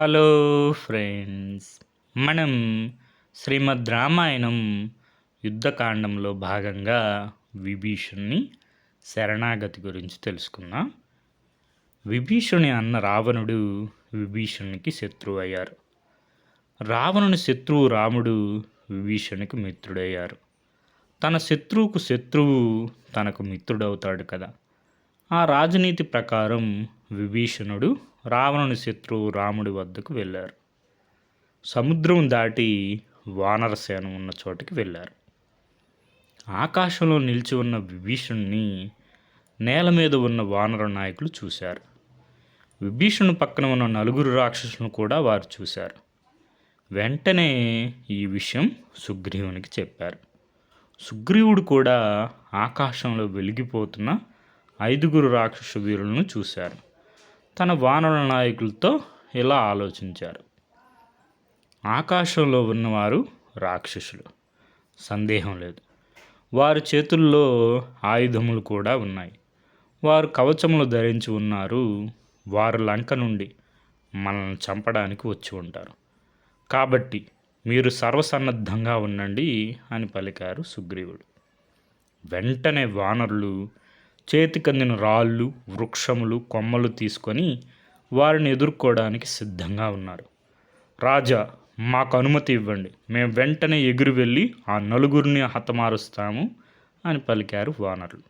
Hello friends. మనం శ్రీమద్ రామాయణం యుద్ధకాండంలో భాగంగా విభీషణుని శరణాగతి గురించి తెలుసుకుందాం. విభీషణుని అన్న రావణుడు విభీషణునికి శత్రువు అయ్యారు. రావణుని శత్రువు రాముడు విభీషణునికి మిత్రుడయ్యారు. తన శత్రువుకు శత్రువు తనకు మిత్రుడవుతాడు కదా. ఆ రాజనీతి ప్రకారం విభీషణుడు రావణుని శత్రువు రాముడి వద్దకు వెళ్ళారు. సముద్రం దాటి వానరసేన ఉన్న చోటికి వెళ్ళారు. ఆకాశంలో నిలిచి ఉన్న విభీషణుని నేల మీద ఉన్న వానర నాయకులు చూశారు. విభీషణుని పక్కన ఉన్న నలుగురు రాక్షసులను కూడా వారు చూశారు. వెంటనే ఈ విషయం సుగ్రీవునికి చెప్పారు. సుగ్రీవుడు కూడా ఆకాశంలో వెలిగిపోతున్న 5 రాక్షస వీరులను చూశారు. తన వానర నాయకులతో ఇలా ఆలోచించారు. ఆకాశంలో ఉన్నవారు రాక్షసులు, సందేహం లేదు. వారి చేతుల్లో ఆయుధములు కూడా ఉన్నాయి. వారు కవచములు ధరించి ఉన్నారు. వారు లంక నుండి మనల్ని చంపడానికి వచ్చి ఉంటారు. కాబట్టి మీరు సర్వసన్నద్ధంగా ఉండండి అని పలికారు సుగ్రీవుడు. వెంటనే వానరులు చేతికందిన రాళ్ళు, వృక్షములు, కొమ్మలు తీసుకొని వారిని ఎదుర్కోవడానికి సిద్ధంగా ఉన్నారు. రాజా, మాకు అనుమతి ఇవ్వండి, మేము వెంటనే ఎగిరి వెళ్ళి ఆ నలుగురిని హతమారుస్తాము అని పలికారు వానరులు.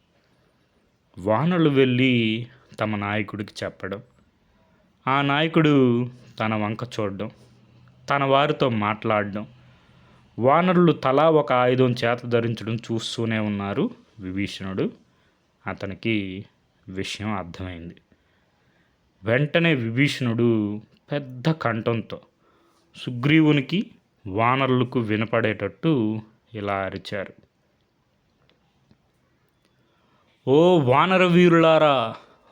వానరులు వెళ్ళి తమ నాయకుడికి చెప్పడం, ఆ నాయకుడు తన వంక చూడడం, తన వారితో మాట్లాడడం, వానరులు తలా ఒక ఆయుధం చేత ధరించడం చూస్తూనే ఉన్నారు. విభీషణుడు, అతనికి విషయం అర్థమైంది. వెంటనే విభీషణుడు పెద్ద కంఠంతో సుగ్రీవునికి వానరులకు వినపడేటట్టు ఇలా అరిచారు. ఓ వానర వీరులారా!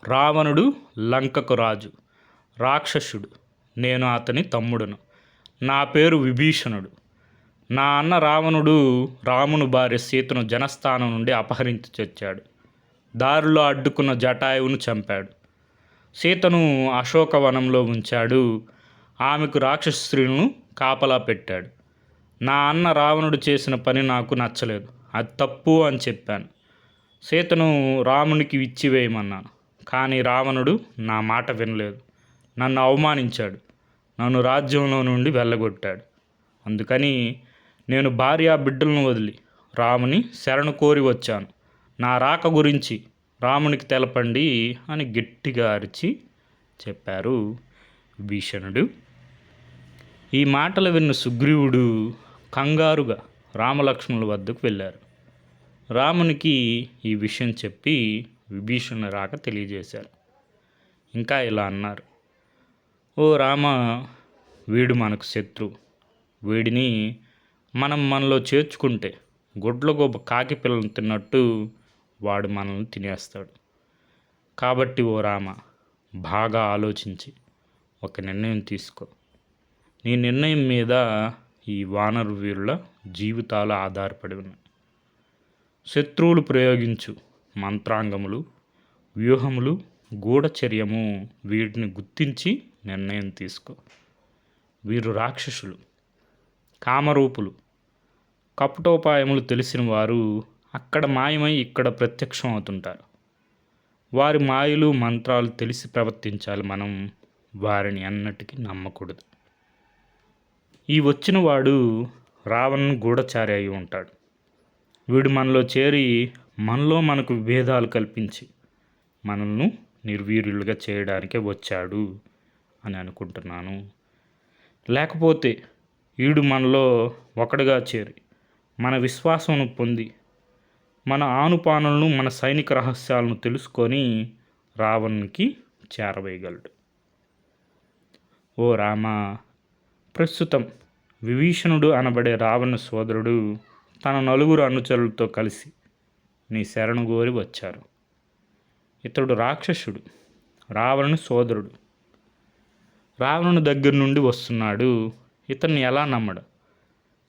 రావణుడు లంకకు రాజు, రాక్షసుడు. నేను అతని తమ్ముడును. నా పేరు విభీషణుడు. నా అన్న రావణుడు రాముని భార్య సీతను జనస్థానం నుండి అపహరించి తెచ్చాడు. దారిలో అడ్డుకున్న జటాయువును చంపాడు. సీతను అశోకవనంలో ఉంచాడు. ఆమెకు రాక్షస స్త్రీలను కాపలా పెట్టాడు. నా అన్న రావణుడు చేసిన పని నాకు నచ్చలేదు. అది తప్పు అని చెప్పాను. సీతను రామునికి ఇచ్చివేయమన్నాను. కానీ రావణుడు నా మాట వినలేదు. నన్ను అవమానించాడు. నన్ను రాజ్యంలో నుండి వెళ్ళగొట్టాడు. అందుకని నేను భార్యా బిడ్డలను వదిలి రాముని శరణు కోరి వచ్చాను. నా రాక గురించి రామునికి తెలపండి అని గట్టిగా అరిచి చెప్పారు విభీషణుడు. ఈ మాటలు విన్న సుగ్రీవుడు కంగారుగా రామలక్ష్మణుల వద్దకు వెళ్ళారు. రామునికి ఈ విషయం చెప్పి విభీషణుని రాక తెలియజేశారు. ఇంకా ఇలా అన్నారు. ఓ రామ, వీడు మనకు శత్రువు. వీడిని మనం మనలో చేర్చుకుంటే గుడ్లగూబ కాకి పిల్లలను తిన్నట్టు వాడు మనల్ని తినేస్తాడు. కాబట్టి ఓ రామ, బాగా ఆలోచించి ఒక నిర్ణయం తీసుకో. నీ నిర్ణయం మీద ఈ వానర వీరుల జీవితాలు ఆధారపడి ఉన్నాయి. శత్రువులు ప్రయోగించు మంత్రాంగములు, వ్యూహములు, గూఢచర్యము వీటిని గుర్తించి నిర్ణయం తీసుకో. వీరు రాక్షసులు, కామరూపులు, కపటోపాయములు తెలిసిన వారు అక్కడ మాయమై ఇక్కడ ప్రత్యక్షం అవుతుంటారు. వారి మాయలు మంత్రాలు తెలిసి ప్రవర్తించాలి. మనం వారిని అన్నటికీ నమ్మకూడదు. ఈ వచ్చిన వాడు రావణుని గూఢచారి అయి ఉంటాడు. వీడు మనలో చేరి మనలో మనకు విభేదాలు కల్పించి మనల్ని నిర్వీర్యులుగా చేయడానికే వచ్చాడు అని అనుకుంటున్నాను. లేకపోతే వీడు మనలో ఒకడుగా చేరి మన విశ్వాసం పొంది మన ఆనుపానులను, మన సైనిక రహస్యాలను తెలుసుకొని రావణునికి చేరవేయగలడు. ఓ రామ, ప్రస్తుతం విభీషణుడు అనబడే రావణ సోదరుడు తన 9 అనుచరులతో కలిసి నీ శరణు కోరి వచ్చారు. ఇతడు రాక్షసుడు, రావణుని సోదరుడు. రావణుని దగ్గర నుండి వస్తున్నాడు. ఇతన్ని ఎలా నమ్మడు?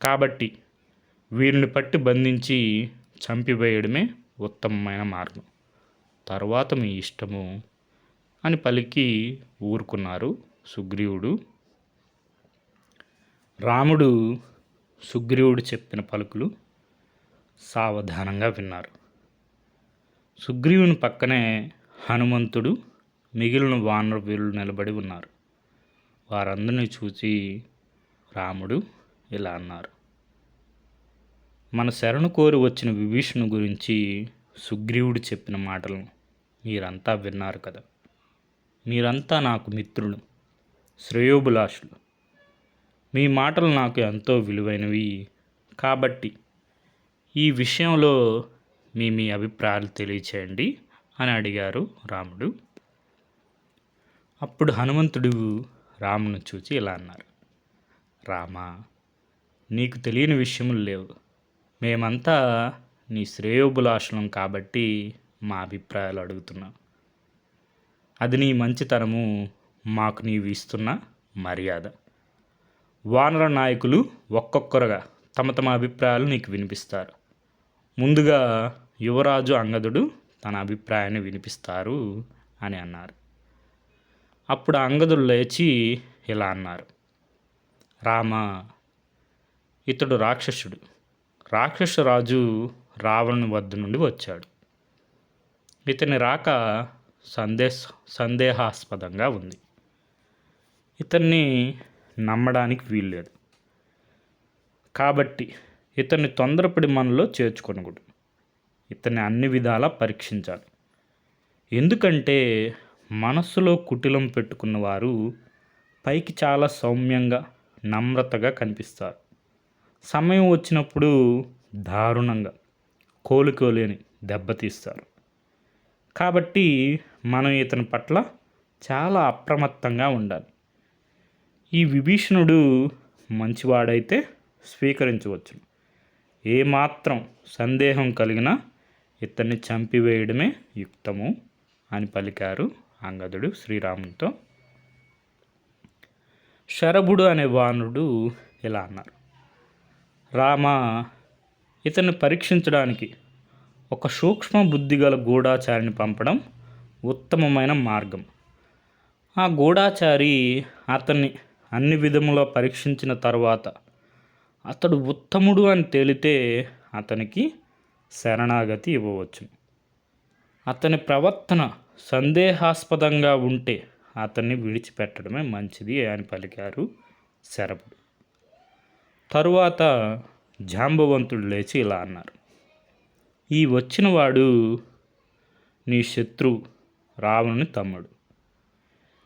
కాబట్టి వీరిని పట్టి బంధించి చంపివేయడమే ఉత్తమమైన మార్గం. తరువాత మీ ఇష్టము అని పలికి ఊరుకున్నారు సుగ్రీవుడు, రాముడు సుగ్రీవుడు చెప్పిన పలుకులు సావధానంగా విన్నారు. సుగ్రీవుని పక్కనే హనుమంతుడు, మిగిలిన వానర వీరులు నిలబడి ఉన్నారు. వారందరినీ చూసి రాముడు ఇలా అన్నారు: మన శరణు కోరి వచ్చిన విభీషణుని గురించి సుగ్రీవుడు చెప్పిన మాటలను మీరంతా విన్నారు కదా. మీరంతా నాకు మిత్రులు, శ్రేయోభిలాషులు. మీ మాటలు నాకు ఎంతో విలువైనవి. కాబట్టి ఈ విషయంలో మీ అభిప్రాయాలు తెలియచేయండి అని అడిగారు రాముడు. అప్పుడు హనుమంతుడు రాముని చూచి ఇలా అన్నారు: రామా, నీకు తెలియని విషయములు లేవు. మేమంతా నీ శ్రేయోభిలాషులం కాబట్టి మా అభిప్రాయాలు అడుగుతున్నాం. అది నీ మంచితనము, మాకు నీవు ఇస్తున్న మర్యాద. వానర నాయకులు ఒక్కొక్కరుగా తమ తమ అభిప్రాయాలు నీకు వినిపిస్తారు. ముందుగా యువరాజు అంగదుడు తన అభిప్రాయాన్ని వినిపిస్తారు అని అన్నారు. అప్పుడు అంగదుడు లేచి ఇలా అన్నారు: రామ, ఇతడు రాక్షసుడు. రాక్షసరాజు రావణుని వద్ద నుండి వచ్చాడు. ఇతని రాక సందేహాస్పదంగా ఉంది. ఇతన్ని నమ్మడానికి వీల్లేదు. కాబట్టి ఇతన్ని తొందరపడి మనలో చేర్చుకొనకూడదు. ఇతన్ని అన్ని విధాలా పరీక్షించాలి. ఎందుకంటే మనస్సులో కుటిలం పెట్టుకున్న వారు పైకి చాలా సౌమ్యంగా, నమ్రతగా కనిపిస్తారు. సమయం వచ్చినప్పుడు దారుణంగా కోలుకోలేని దెబ్బతీస్తారు. కాబట్టి మనం ఇతని పట్ల చాలా అప్రమత్తంగా ఉండాలి. ఈ విభీషణుడు మంచివాడైతే స్వీకరించవచ్చు. ఏమాత్రం సందేహం కలిగినా ఇతన్ని చంపివేయడమే యుక్తము అని పలికారు అంగదుడు శ్రీరామునితో. శరభుడు అనే వానరుడు ఇలా అన్నారు: రామ, ఇతన్ని పరీక్షించడానికి ఒక సూక్ష్మ బుద్ధిగల గూఢాచారిని పంపడం ఉత్తమమైన మార్గం. ఆ గూఢాచారి అతన్ని అన్ని విధములో పరీక్షించిన తర్వాత అతడు ఉత్తముడు అని తేలితే అతనికి శరణాగతి ఇవ్వవచ్చు. అతని ప్రవర్తన సందేహాస్పదంగా ఉంటే అతన్ని విడిచిపెట్టడమే మంచిది అని పలికారు శరభుడు. తరువాత జాంబవంతుడు లేచి ఇలా అన్నారు: ఈ వచ్చినవాడు నీ శత్రువు రావణుని తమ్ముడు.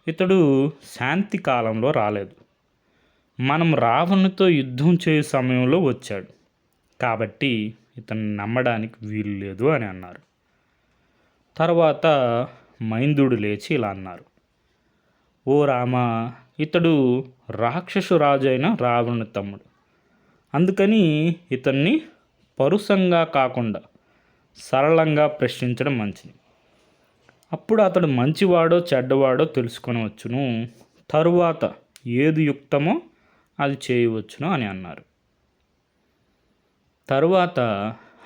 ఇతడు శాంతి కాలంలో రాలేదు. మనం రావణునితో యుద్ధం చేయు సమయంలో వచ్చాడు. కాబట్టి ఇతన్ని నమ్మడానికి వీలు లేదు అని అన్నారు. తర్వాత మైందుడు లేచి ఇలా అన్నారు: ఓ రామ, ఇతడు రాక్షసు రాజు అయిన రావణుని తమ్ముడు. అందుకని ఇతన్ని పరుషంగా కాకుండా సరళంగా ప్రశ్నించడం మంచిది. అప్పుడు అతడు మంచివాడో చెడ్డవాడో తెలుసుకొనవచ్చును. తరువాత ఏది యుక్తమో అది చేయవచ్చును అని అన్నారు. తరువాత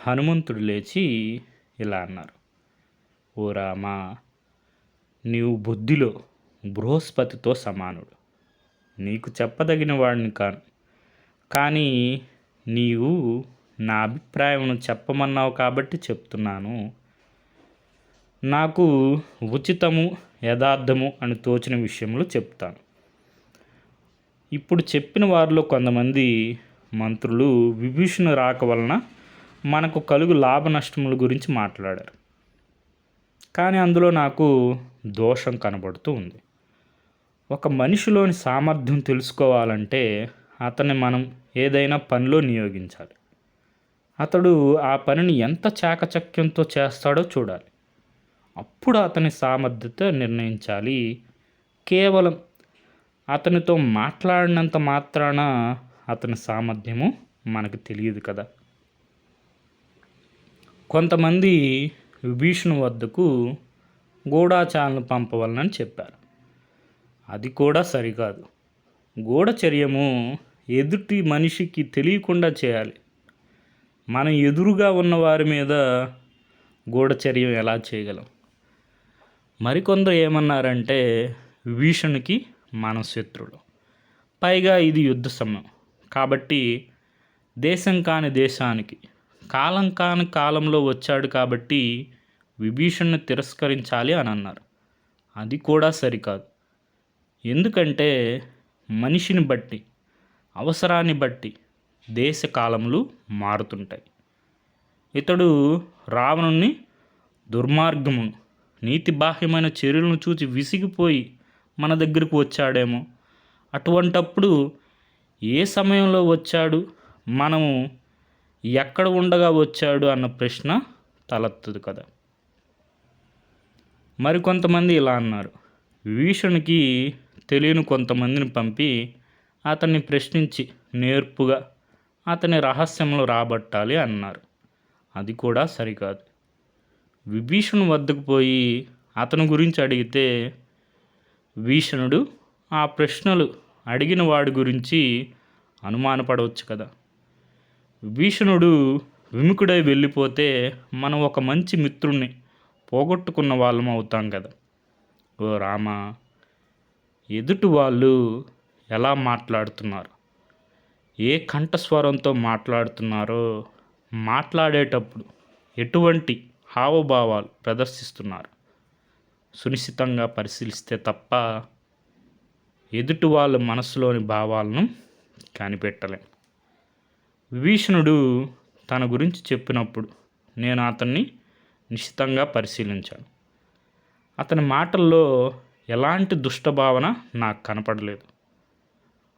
హనుమంతుడు లేచి ఇలా అన్నారు: ఓ రామ, నీవు బుద్ధిలో బృహస్పతితో సమానుడు. నీకు చెప్పదగిన వాడిని కాను. కానీ నీవు నా అభిప్రాయం చెప్పమన్నావు కాబట్టి చెప్తున్నాను. నాకు ఉచితము, యథార్థము అని తోచిన విషయంలో చెప్తాను. ఇప్పుడు చెప్పిన వారిలో కొంతమంది మంత్రులు విభీషణుని రాక వలన మనకు కలుగు లాభ నష్టముల గురించి మాట్లాడారు. కానీ అందులో నాకు దోషం కనబడుతూ ఉంది. ఒక మనిషిలోని సామర్థ్యం తెలుసుకోవాలంటే అతన్ని మనం ఏదైనా పనిలో నియోగించాలి. అతడు ఆ పనిని ఎంత చాకచక్యంతో చేస్తాడో చూడాలి. అప్పుడు అతని సామర్థ్యత నిర్ణయించాలి. కేవలం అతనితో మాట్లాడినంత మాత్రాన అతని సామర్థ్యము మనకు తెలియదు కదా. కొంతమంది విభీషణు వద్దకు గూఢాచారులను పంపవలనని చెప్పారు. అది కూడా సరికాదు. గూఢచర్యము ఎదుటి మనిషికి తెలియకుండా చేయాలి. మనం ఎదురుగా ఉన్న వారి మీద గూఢచర్యం ఎలా చేయగలం? మరికొందరు ఏమన్నారంటే, విభీషణునికి మనం శత్రువులు, పైగా ఇది యుద్ధ సమయం, కాబట్టి దేశం కాని దేశానికి కాలం కాని కాలంలో వచ్చాడు కాబట్టి విభీషణ్ణి తిరస్కరించాలి అని అన్నారు. అది కూడా సరికాదు. ఎందుకంటే మనిషిని బట్టి, అవసరాన్ని బట్టి దేశ కాలములు మారుతుంటాయి. ఇతడు రావణుని దుర్మార్గమును, నీతి బాహ్యమైన చర్యలను చూసి విసిగిపోయి మన దగ్గరకు వచ్చాడేమో. అటువంటప్పుడు ఏ సమయంలో వచ్చాడు, మనము ఎక్కడ ఉండగా వచ్చాడు అన్న ప్రశ్న తలెత్తదు కదా. మరికొంతమంది ఇలా అన్నారు, విభీషణునికి తెలియని కొంతమందిని పంపి అతన్ని ప్రశ్నించి నేర్పుగా అతని రహస్యంలో రాబట్టాలి అన్నారు. అది కూడా సరికాదు. విభీషణుని వద్దకు పోయి అతని గురించి అడిగితే విభీషణుడు ఆ ప్రశ్నలు అడిగిన వాడి గురించి అనుమానపడవచ్చు కదా. విభీషణుడు విముఖుడై వెళ్ళిపోతే మనం ఒక మంచి మిత్రుణ్ణి పోగొట్టుకున్న వాళ్ళం అవుతాం కదా. ఓ రామా, ఎదుటి వాళ్ళు ఎలా మాట్లాడుతున్నారు, ఏ కంఠస్వరంతో మాట్లాడుతున్నారో, మాట్లాడేటప్పుడు ఎటువంటి హావభావాలు ప్రదర్శిస్తున్నారు సునిశ్చితంగా పరిశీలిస్తే తప్ప ఎదుటి వాళ్ళ మనసులోని భావాలను కనిపెట్టలేం. విభీషణుడు తన గురించి చెప్పినప్పుడు నేను అతన్ని నిశ్చితంగా పరిశీలించాను. అతని మాటల్లో ఎలాంటి దుష్టభావన నాకు కనపడలేదు.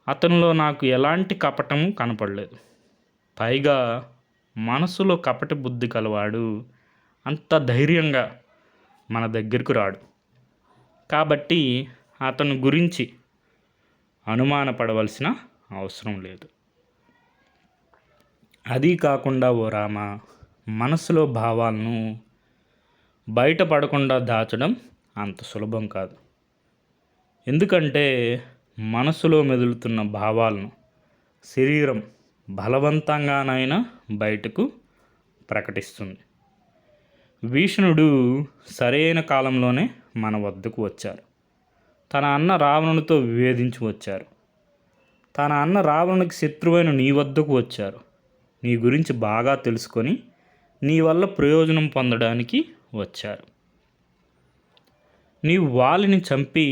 అతనిలో నాకు ఎలాంటి కపటము కనపడలేదు. పైగా మనసులో కపటి బుద్ధి కలవాడు అంత ధైర్యంగా మన దగ్గరకు రాడు. కాబట్టి అతని గురించి అనుమానపడవలసిన అవసరం లేదు. అదీ కాకుండా ఓ రామ, మనసులో భావాలను బయటపడకుండా దాచడం అంత సులభం కాదు. ఎందుకంటే మనసులో మెదులుతున్న భావాలను శరీరం బలవంతంగానైనా బయటకు ప్రకటిస్తుంది. విభీషణుడు సరైన కాలంలోనే మన వద్దకు వచ్చారు. తన అన్న రావణునితో విభేదించి వచ్చారు. తన అన్న రావణునికి శత్రువైన నీ వద్దకు వచ్చారు. నీ గురించి బాగా తెలుసుకొని నీ వల్ల ప్రయోజనం పొందడానికి వచ్చారు. నీవు వాలిని చంపి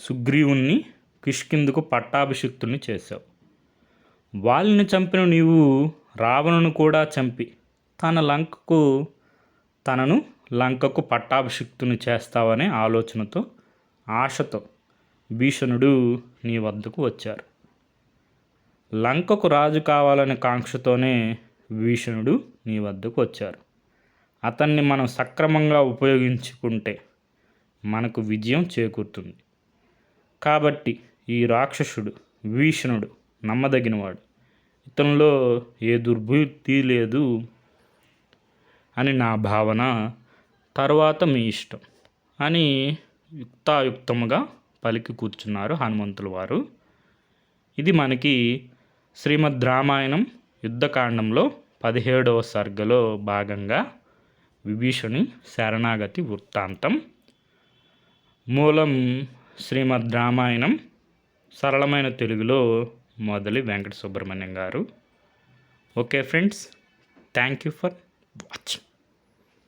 సుగ్రీవుణ్ణి కిష్కింధకు పట్టాభిషిక్తుని చేశావు. వాలిని చంపిన నీవు రావణుని కూడా చంపి తనను లంకకు పట్టాభిషిక్తుని చేస్తావనే ఆలోచనతో, ఆశతో భీషణుడు నీ వద్దకు వచ్చారు. లంకకు రాజు కావాలనే కాంక్షతోనే విభీషణుడు నీ వద్దకు వచ్చారు. అతన్ని మనం సక్రమంగా ఉపయోగించుకుంటే మనకు విజయం చేకూరుతుంది. కాబట్టి ఈ రాక్షసుడు విభీషణుడు నమ్మదగినవాడు, ఇతనిలో ఏ దుర్బుద్ధి లేదు అని నా భావన. తర్వాత మీ ఇష్టం అని యుక్తాయుక్తముగా పలికి కూర్చున్నారు హనుమంతుల వారు. ఇది మనకి శ్రీమద్ రామాయణం యుద్ధకాండంలో 17వ సర్గలో భాగంగా విభీషణుని శరణాగతి వృత్తాంతం. మూలం శ్రీమద్ రామాయణం సరళమైన తెలుగులో మొదలి వెంకట సుబ్రహ్మణ్యం గారు. Okay friends, thank you for watching.